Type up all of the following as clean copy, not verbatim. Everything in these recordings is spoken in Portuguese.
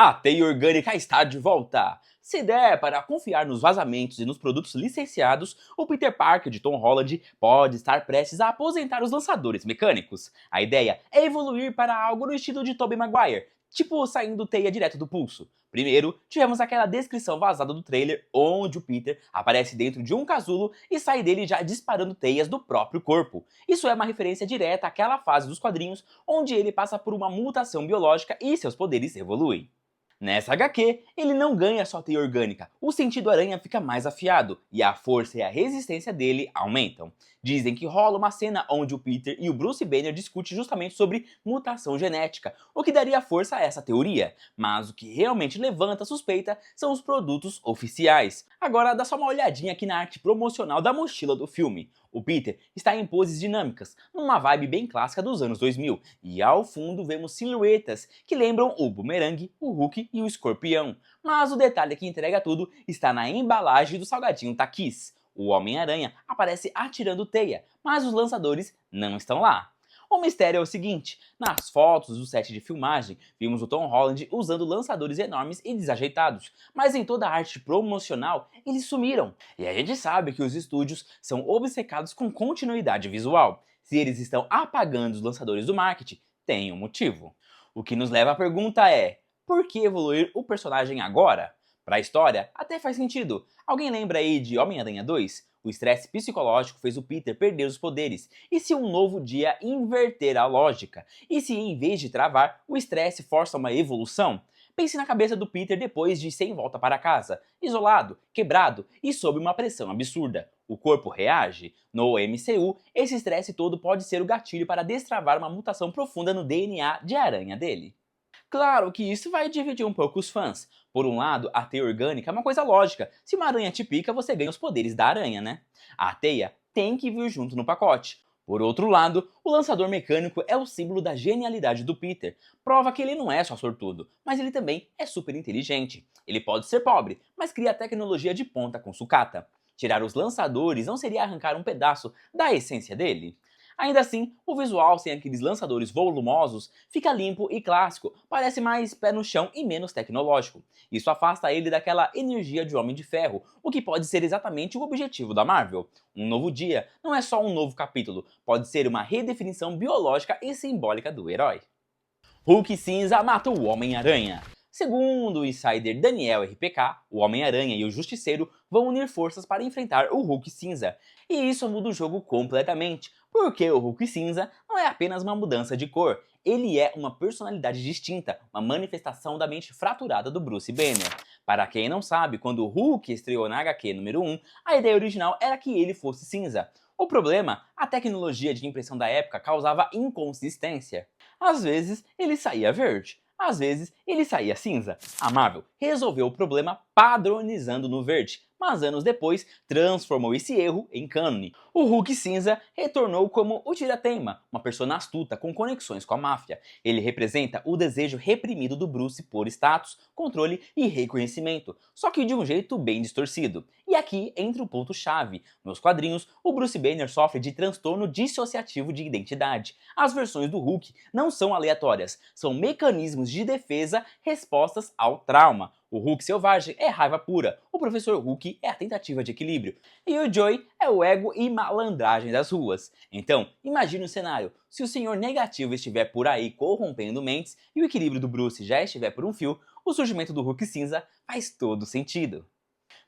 A teia orgânica está de volta! Se der para confiar nos vazamentos e nos produtos licenciados, o Peter Parker de Tom Holland pode estar prestes a aposentar os lançadores mecânicos. A ideia é evoluir para algo no estilo de Tobey Maguire, tipo saindo teia direto do pulso. Primeiro, tivemos aquela descrição vazada do trailer onde o Peter aparece dentro de um casulo e sai dele já disparando teias do próprio corpo. Isso é uma referência direta àquela fase dos quadrinhos onde ele passa por uma mutação biológica e seus poderes evoluem. Nessa HQ, ele não ganha só teia orgânica, o sentido aranha fica mais afiado e a força e a resistência dele aumentam. Dizem que rola uma cena onde o Peter e o Bruce Banner discutem justamente sobre mutação genética, o que daria força a essa teoria, mas o que realmente levanta suspeita são os produtos oficiais. Agora dá só uma olhadinha aqui na arte promocional da mochila do filme. O Peter está em poses dinâmicas, numa vibe bem clássica dos anos 2000, e ao fundo vemos silhuetas que lembram o Boomerang, o Hulk e o Escorpião. Mas o detalhe que entrega tudo está na embalagem do salgadinho Takis. O Homem-Aranha aparece atirando teia, mas os lançadores não estão lá. O mistério é o seguinte, nas fotos do set de filmagem, vimos o Tom Holland usando lançadores enormes e desajeitados, mas em toda a arte promocional, eles sumiram. E a gente sabe que os estúdios são obcecados com continuidade visual. Se eles estão apagando os lançadores do marketing, tem um motivo. O que nos leva à pergunta é, por que evoluir o personagem agora? Para a história, até faz sentido. Alguém lembra aí de Homem-Aranha 2? O estresse psicológico fez o Peter perder os poderes. E se um novo dia inverter a lógica? E se em vez de travar, o estresse força uma evolução? Pense na cabeça do Peter depois de sem volta para casa, isolado, quebrado e sob uma pressão absurda. O corpo reage? No MCU, esse estresse todo pode ser o gatilho para destravar uma mutação profunda no DNA de aranha dele. Claro que isso vai dividir um pouco os fãs. Por um lado, a teia orgânica é uma coisa lógica. Se uma aranha te pica, você ganha os poderes da aranha, né? A teia tem que vir junto no pacote. Por outro lado, o lançador mecânico é o símbolo da genialidade do Peter. Prova que ele não é só sortudo, mas ele também é super inteligente. Ele pode ser pobre, mas cria tecnologia de ponta com sucata. Tirar os lançadores não seria arrancar um pedaço da essência dele? Ainda assim, o visual sem aqueles lançadores volumosos fica limpo e clássico, parece mais pé no chão e menos tecnológico. Isso afasta ele daquela energia de Homem de Ferro, o que pode ser exatamente o objetivo da Marvel. Um novo dia não é só um novo capítulo, pode ser uma redefinição biológica e simbólica do herói. Hulk cinza mata o Homem-Aranha. Segundo o insider Daniel RPK, o Homem-Aranha e o Justiceiro vão unir forças para enfrentar o Hulk cinza. E isso muda o jogo completamente, porque o Hulk cinza não é apenas uma mudança de cor, ele é uma personalidade distinta, uma manifestação da mente fraturada do Bruce Banner. Para quem não sabe, quando o Hulk estreou na HQ número 1, a ideia original era que ele fosse cinza. O problema, a tecnologia de impressão da época causava inconsistência. Às vezes ele saía verde, às vezes ele saía cinza. A Marvel resolveu o problema padronizando no verde, mas anos depois transformou esse erro em cânone. O Hulk cinza retornou como o Tira-Teima, uma persona astuta com conexões com a máfia. Ele representa o desejo reprimido do Bruce por status, controle e reconhecimento, só que de um jeito bem distorcido. E aqui entra o ponto-chave. Nos quadrinhos, o Bruce Banner sofre de transtorno dissociativo de identidade. As versões do Hulk não são aleatórias, são mecanismos de defesa respostas ao trauma. O Hulk selvagem é raiva pura, o Professor Hulk é a tentativa de equilíbrio, e o Joey é o ego e malandragem das ruas. Então, imagine o cenário, se o Senhor Negativo estiver por aí corrompendo mentes e o equilíbrio do Bruce já estiver por um fio, o surgimento do Hulk cinza faz todo sentido.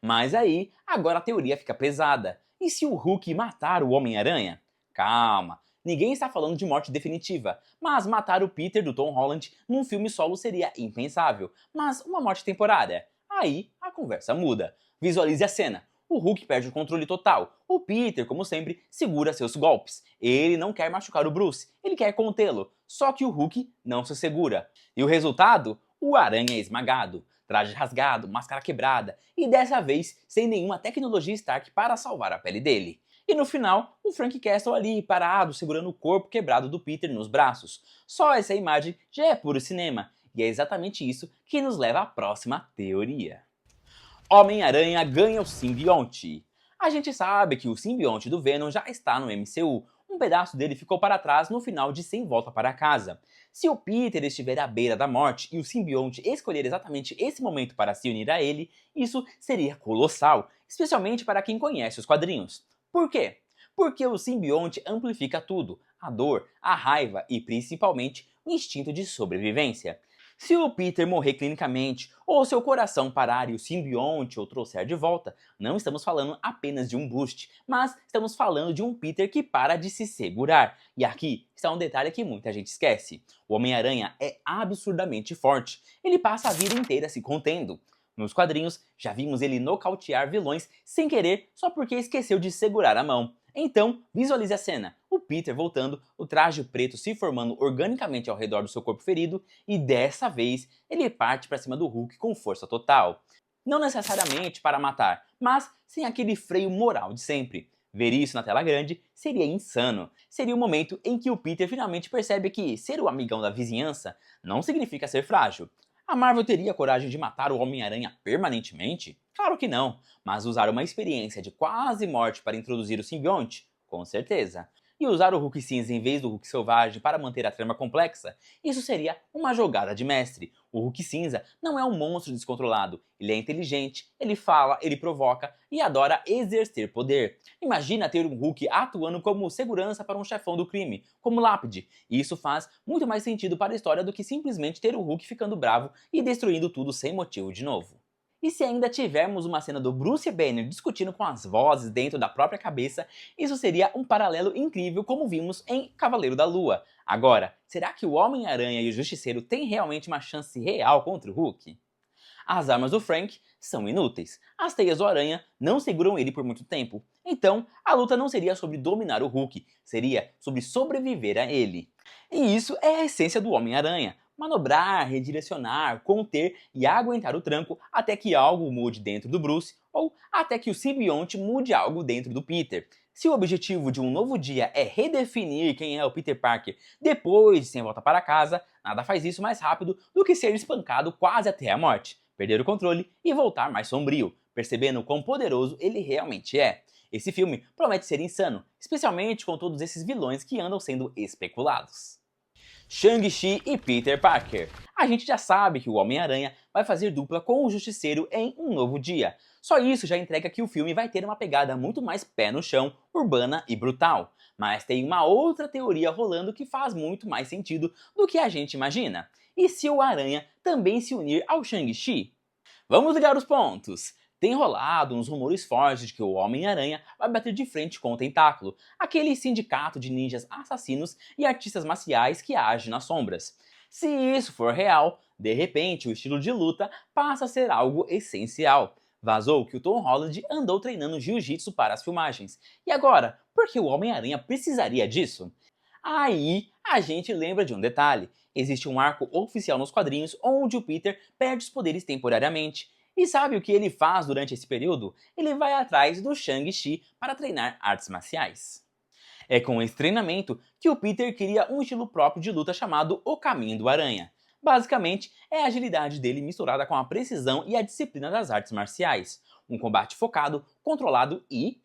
Mas aí, agora a teoria fica pesada. E se o Hulk matar o Homem-Aranha? Calma, ninguém está falando de morte definitiva, mas matar o Peter do Tom Holland num filme solo seria impensável, mas uma morte temporária. Aí a conversa muda. Visualize a cena. O Hulk perde o controle total. O Peter, como sempre, segura seus golpes. Ele não quer machucar o Bruce, ele quer contê-lo. Só que o Hulk não se segura. E o resultado? O Aranha é esmagado. Traje rasgado, máscara quebrada e dessa vez sem nenhuma tecnologia Stark para salvar a pele dele. E no final, o Frank Castle ali parado segurando o corpo quebrado do Peter nos braços. Só essa imagem já é puro cinema e é exatamente isso que nos leva à próxima teoria. Homem-Aranha ganha o simbionte. A gente sabe que o simbionte do Venom já está no MCU. um pedaço dele ficou para trás no final de Sem Volta para Casa. Se o Peter estiver à beira da morte e o simbionte escolher exatamente esse momento para se unir a ele, isso seria colossal, especialmente para quem conhece os quadrinhos. Por quê? Porque o simbionte amplifica tudo, a dor, a raiva e principalmente o instinto de sobrevivência. Se o Peter morrer clinicamente, ou seu coração parar e o simbionte o trouxer de volta, não estamos falando apenas de um boost, mas estamos falando de um Peter que para de se segurar. E aqui está um detalhe que muita gente esquece. O Homem-Aranha é absurdamente forte. Ele passa a vida inteira se contendo. Nos quadrinhos, já vimos ele nocautear vilões sem querer só porque esqueceu de segurar a mão. Então, visualize a cena. O Peter voltando, o traje preto se formando organicamente ao redor do seu corpo ferido e dessa vez ele parte para cima do Hulk com força total. Não necessariamente para matar, mas sem aquele freio moral de sempre. Ver isso na tela grande seria insano. Seria o momento em que o Peter finalmente percebe que ser o amigão da vizinhança não significa ser frágil. A Marvel teria coragem de matar o Homem-Aranha permanentemente? Claro que não, mas usar uma experiência de quase morte para introduzir o simbionte? Com certeza. E usar o Hulk cinza em vez do Hulk selvagem para manter a trama complexa? Isso seria uma jogada de mestre. O Hulk cinza não é um monstro descontrolado, ele é inteligente, ele fala, ele provoca e adora exercer poder. Imagina ter um Hulk atuando como segurança para um chefão do crime, como Lápide, e isso faz muito mais sentido para a história do que simplesmente ter o Hulk ficando bravo e destruindo tudo sem motivo de novo. E se ainda tivermos uma cena do Bruce Banner discutindo com as vozes dentro da própria cabeça, isso seria um paralelo incrível como vimos em Cavaleiro da Lua. Agora, será que o Homem-Aranha e o Justiceiro têm realmente uma chance real contra o Hulk? As armas do Frank são inúteis. As teias do Aranha não seguram ele por muito tempo. Então, a luta não seria sobre dominar o Hulk, seria sobre sobreviver a ele. E isso é a essência do Homem-Aranha. Manobrar, redirecionar, conter e aguentar o tranco até que algo mude dentro do Bruce ou até que o simbionte mude algo dentro do Peter. Se o objetivo de um novo dia é redefinir quem é o Peter Parker depois de Sem Volta para Casa, nada faz isso mais rápido do que ser espancado quase até a morte, perder o controle e voltar mais sombrio, percebendo quão poderoso ele realmente é. Esse filme promete ser insano, especialmente com todos esses vilões que andam sendo especulados. Shang-Chi e Peter Parker. A gente já sabe que o Homem-Aranha vai fazer dupla com o Justiceiro em Um Novo Dia. Só isso já entrega que o filme vai ter uma pegada muito mais pé no chão, urbana e brutal. Mas tem uma outra teoria rolando que faz muito mais sentido do que a gente imagina. E se o Aranha também se unir ao Shang-Chi? Vamos ligar os pontos! Tem rolado uns rumores fortes de que o Homem-Aranha vai bater de frente com o Tentáculo, aquele sindicato de ninjas assassinos e artistas marciais que age nas sombras. Se isso for real, de repente o estilo de luta passa a ser algo essencial. Vazou que o Tom Holland andou treinando jiu-jitsu para as filmagens. E agora, por que o Homem-Aranha precisaria disso? Aí a gente lembra de um detalhe. Existe um arco oficial nos quadrinhos onde o Peter perde os poderes temporariamente. E sabe o que ele faz durante esse período? Ele vai atrás do Shang-Chi para treinar artes marciais. É com esse treinamento que o Peter cria um estilo próprio de luta chamado O Caminho do Aranha. Basicamente, é a agilidade dele misturada com a precisão e a disciplina das artes marciais. Um combate focado, controlado e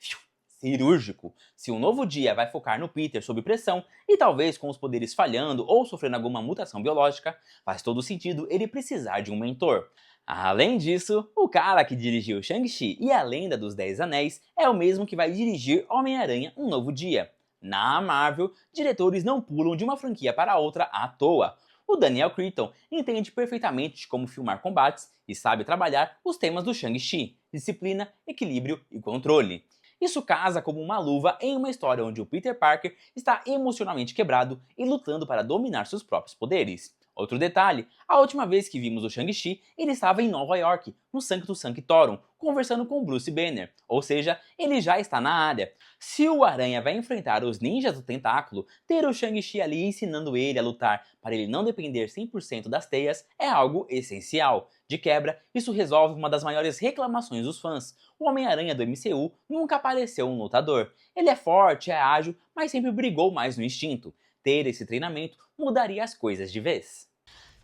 cirúrgico. Se um novo dia vai focar no Peter sob pressão e talvez com os poderes falhando ou sofrendo alguma mutação biológica, faz todo sentido ele precisar de um mentor. Além disso, o cara que dirigiu Shang-Chi e a Lenda dos Dez Anéis é o mesmo que vai dirigir Homem-Aranha Um Novo Dia. Na Marvel, diretores não pulam de uma franquia para outra à toa. O Daniel Cretton entende perfeitamente de como filmar combates e sabe trabalhar os temas do Shang-Chi: disciplina, equilíbrio e controle. Isso casa como uma luva em uma história onde o Peter Parker está emocionalmente quebrado e lutando para dominar seus próprios poderes. Outro detalhe, a última vez que vimos o Shang-Chi, ele estava em Nova York, no Sanctum Sanctorum, conversando com Bruce Banner, ou seja, ele já está na área. Se o Aranha vai enfrentar os ninjas do Tentáculo, ter o Shang-Chi ali ensinando ele a lutar para ele não depender 100% das teias é algo essencial. De quebra, isso resolve uma das maiores reclamações dos fãs. O Homem-Aranha do MCU nunca apareceu um lutador. Ele é forte, é ágil, mas sempre brigou mais no instinto. Ter esse treinamento mudaria as coisas de vez.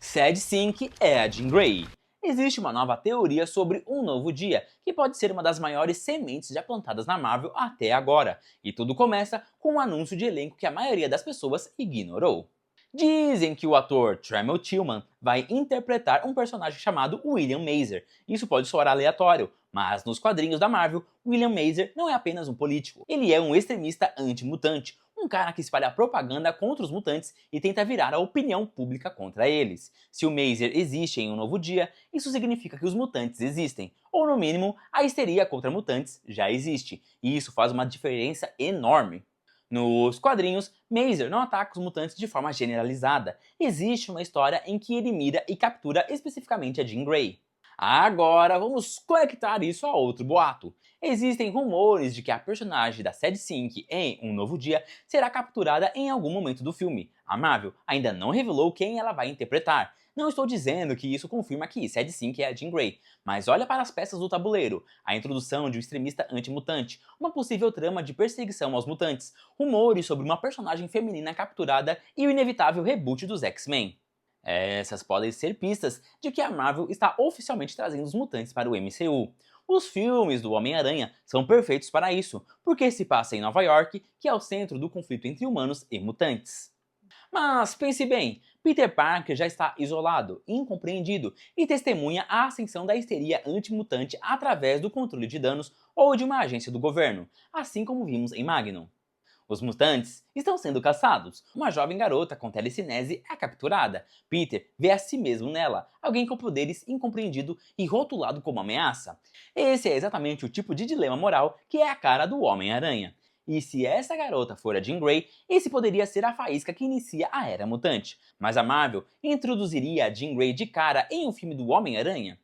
Sad Sink é a Jean Grey. Existe uma nova teoria sobre um novo dia, que pode ser uma das maiores sementes já plantadas na Marvel até agora, e tudo começa com um anúncio de elenco que a maioria das pessoas ignorou. Dizem que o ator Tremel Tillman vai interpretar um personagem chamado William Mazer. Isso pode soar aleatório, mas nos quadrinhos da Marvel, William Mazer não é apenas um político. Ele é um extremista anti-mutante, um cara que espalha propaganda contra os mutantes e tenta virar a opinião pública contra eles. Se o Mazer existe em um novo dia, isso significa que os mutantes existem, ou no mínimo, a histeria contra mutantes já existe, e isso faz uma diferença enorme. Nos quadrinhos, Mazer não ataca os mutantes de forma generalizada. Existe uma história em que ele mira e captura especificamente a Jean Grey. Agora vamos conectar isso a outro boato. Existem rumores de que a personagem da Sad Sink em Um Novo Dia será capturada em algum momento do filme. A Marvel ainda não revelou quem ela vai interpretar. Não estou dizendo que isso confirma que Sad Sink é a Jean Grey, mas olha para as peças do tabuleiro, a introdução de um extremista anti-mutante, uma possível trama de perseguição aos mutantes, rumores sobre uma personagem feminina capturada e o inevitável reboot dos X-Men. Essas podem ser pistas de que a Marvel está oficialmente trazendo os mutantes para o MCU. Os filmes do Homem-Aranha são perfeitos para isso, porque se passa em Nova York, que é o centro do conflito entre humanos e mutantes. Mas pense bem, Peter Parker já está isolado, incompreendido e testemunha a ascensão da histeria antimutante através do controle de danos ou de uma agência do governo, assim como vimos em Magnum. Os mutantes estão sendo caçados. Uma jovem garota com telecinese é capturada. Peter vê a si mesmo nela, alguém com poderes incompreendido e rotulado como ameaça. Esse é exatamente o tipo de dilema moral que é a cara do Homem-Aranha. E se essa garota for a Jean Grey, esse poderia ser a faísca que inicia a Era Mutante. Mas a Marvel introduziria a Jean Grey de cara em um filme do Homem-Aranha?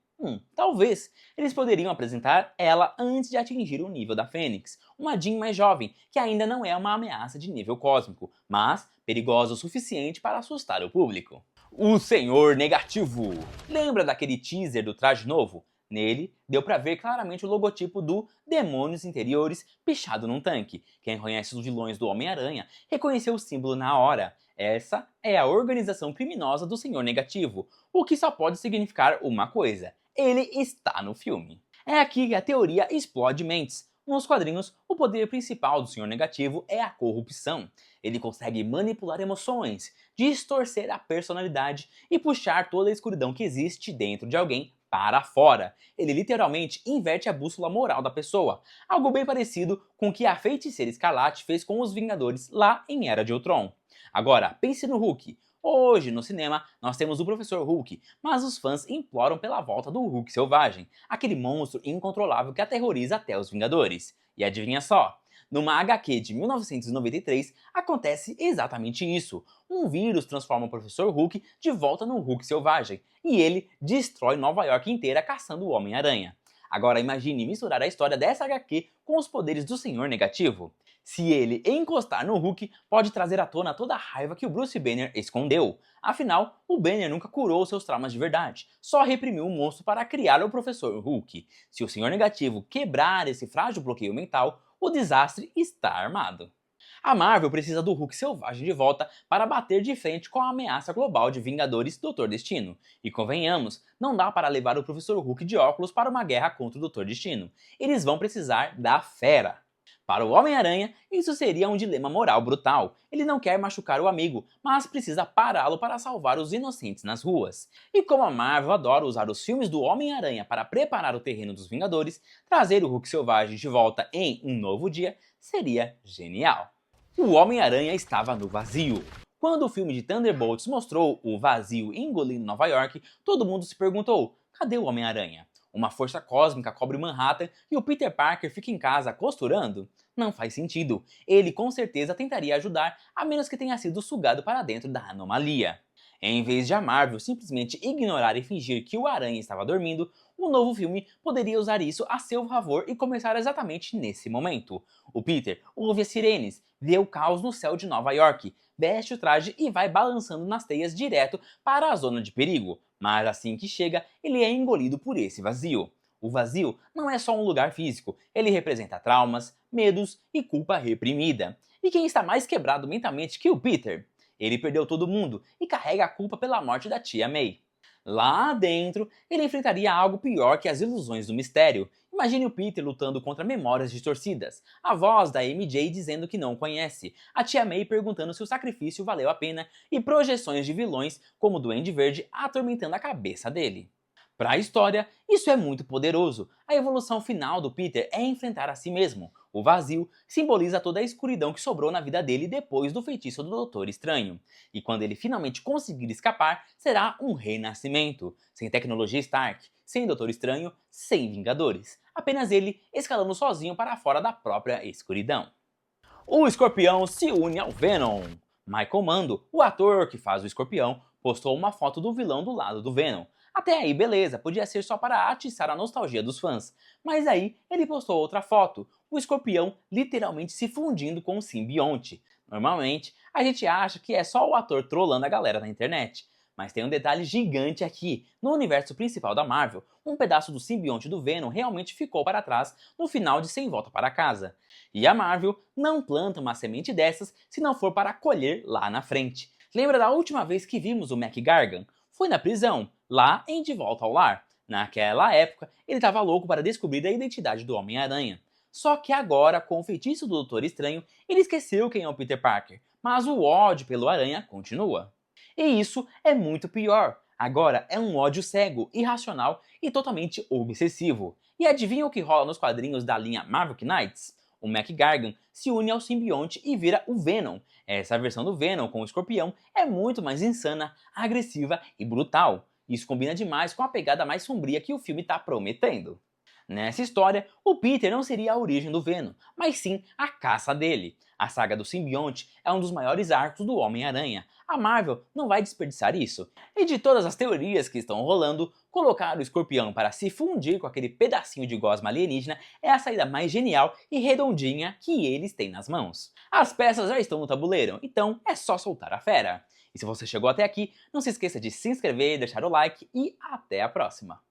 Talvez. Eles poderiam apresentar ela antes de atingir o nível da Fênix, uma Jean mais jovem, que ainda não é uma ameaça de nível cósmico, mas perigosa o suficiente para assustar o público. O Senhor Negativo. Lembra daquele teaser do traje novo? Nele, deu pra ver claramente o logotipo do Demônios Interiores pichado num tanque. Quem conhece os vilões do Homem-Aranha reconheceu o símbolo na hora. Essa é a organização criminosa do Senhor Negativo, o que só pode significar uma coisa: ele está no filme. É aqui que a teoria explode mentes. Nos quadrinhos, o poder principal do Senhor Negativo é a corrupção. Ele consegue manipular emoções, distorcer a personalidade e puxar toda a escuridão que existe dentro de alguém para fora. Ele literalmente inverte a bússola moral da pessoa, algo bem parecido com o que a Feiticeira Escarlate fez com os Vingadores lá em Era de Ultron. Agora, pense no Hulk. Hoje, no cinema, nós temos o Professor Hulk, mas os fãs imploram pela volta do Hulk selvagem, aquele monstro incontrolável que aterroriza até os Vingadores. E adivinha só? Numa HQ de 1993, acontece exatamente isso. Um vírus transforma o Professor Hulk de volta no Hulk selvagem, e ele destrói Nova York inteira caçando o Homem-Aranha. Agora imagine misturar a história dessa HQ com os poderes do Senhor Negativo. Se ele encostar no Hulk, pode trazer à tona toda a raiva que o Bruce Banner escondeu. Afinal, o Banner nunca curou seus traumas de verdade, só reprimiu o monstro para criar o Professor Hulk. Se o Senhor Negativo quebrar esse frágil bloqueio mental, o desastre está armado. A Marvel precisa do Hulk selvagem de volta para bater de frente com a ameaça global de Vingadores Doutor Destino. E convenhamos, não dá para levar o Professor Hulk de óculos para uma guerra contra o Doutor Destino. Eles vão precisar da fera. Para o Homem-Aranha, isso seria um dilema moral brutal. Ele não quer machucar o amigo, mas precisa pará-lo para salvar os inocentes nas ruas. E como a Marvel adora usar os filmes do Homem-Aranha para preparar o terreno dos Vingadores, trazer o Hulk selvagem de volta em Um Novo Dia seria genial. O Homem-Aranha estava no vazio. Quando o filme de Thunderbolts mostrou o vazio engolindo Nova York, todo mundo se perguntou: cadê o Homem-Aranha? Uma força cósmica cobre Manhattan e o Peter Parker fica em casa costurando? Não faz sentido. Ele com certeza tentaria ajudar, a menos que tenha sido sugado para dentro da anomalia. Em vez de a Marvel simplesmente ignorar e fingir que o Aranha estava dormindo, um novo filme poderia usar isso a seu favor e começar exatamente nesse momento. O Peter ouve as sirenes, vê o caos no céu de Nova York, veste o traje e vai balançando nas teias direto para a zona de perigo. Mas assim que chega, ele é engolido por esse vazio. O vazio não é só um lugar físico, ele representa traumas, medos e culpa reprimida. E quem está mais quebrado mentalmente que o Peter? Ele perdeu todo mundo e carrega a culpa pela morte da tia May. Lá dentro, ele enfrentaria algo pior que as ilusões do mistério. Imagine o Peter lutando contra memórias distorcidas, a voz da MJ dizendo que não conhece, a tia May perguntando se o sacrifício valeu a pena e projeções de vilões como o Duende Verde atormentando a cabeça dele. Para a história, isso é muito poderoso. A evolução final do Peter é enfrentar a si mesmo. O vazio simboliza toda a escuridão que sobrou na vida dele depois do feitiço do Doutor Estranho. E quando ele finalmente conseguir escapar, será um renascimento. Sem tecnologia Stark, sem Doutor Estranho, sem Vingadores. Apenas ele escalando sozinho para fora da própria escuridão. O Escorpião se une ao Venom. Michael Mando, o ator que faz o Escorpião, postou uma foto do vilão do lado do Venom. Até aí, beleza, podia ser só para atiçar a nostalgia dos fãs. Mas aí, ele postou outra foto, o Escorpião literalmente se fundindo com o simbionte. Normalmente, a gente acha que é só o ator trollando a galera na internet. Mas tem um detalhe gigante aqui. No universo principal da Marvel, um pedaço do simbionte do Venom realmente ficou para trás no final de Sem Volta para Casa. E a Marvel não planta uma semente dessas se não for para colher lá na frente. Lembra da última vez que vimos o McGargan? Foi na prisão, lá em De Volta ao Lar. Naquela época, ele estava louco para descobrir a identidade do Homem-Aranha. Só que agora, com o feitiço do Doutor Estranho, ele esqueceu quem é o Peter Parker, mas o ódio pelo Aranha continua. E isso é muito pior. Agora é um ódio cego, irracional e totalmente obsessivo. E adivinha o que rola nos quadrinhos da linha Marvel Knights? O McGargan se une ao simbionte e vira o Venom. Essa versão do Venom com o Escorpião é muito mais insana, agressiva e brutal. Isso combina demais com a pegada mais sombria que o filme está prometendo. Nessa história, o Peter não seria a origem do Venom, mas sim a caça dele. A saga do simbionte é um dos maiores arcos do Homem-Aranha. A Marvel não vai desperdiçar isso. E de todas as teorias que estão rolando, colocar o Escorpião para se fundir com aquele pedacinho de gosma alienígena é a saída mais genial e redondinha que eles têm nas mãos. As peças já estão no tabuleiro, então é só soltar a fera. E se você chegou até aqui, não se esqueça de se inscrever, deixar o like e até a próxima!